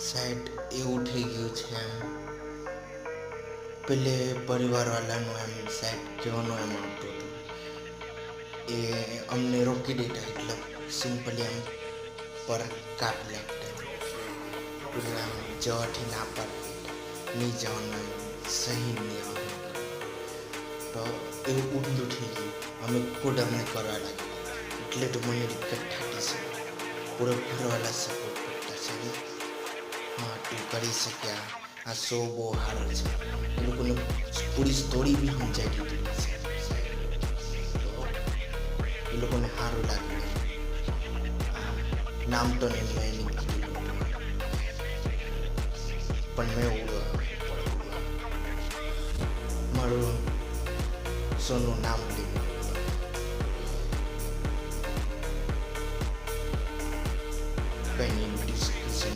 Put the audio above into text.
સાહેબ એવું થઈ ગયું છે એમ પેલે પરિવારવાળાનું એમ સાહેબ કહેવાનું એમ આવતું હતું એ અમને રોકી દેતા એટલે સિમ્પલી એમ પર કાપી લાગતા પેલું આમ જવાથી ના પાડતી નહીં જવાનું એમ સહી નહીં આવે તો એવું ઊંધું થઈ ગયું અમે ખુદ અમને કરવા લાગ્યા એટલે તો મને દિક્કત થતી છે પૂરા ઘરવાળા સપોર્ટ કરતા છે હા તું કરી શક્યા આ શો બહુ સારો છે એ લોકોને પૂરી સ્ટોરી બી સમજાઈ દીધી છે તો એ લોકોને સારું લાગ્યું નામ તો નહીં મેં નહીં કીધું પણ મેં મારું શોનું નામ લીધું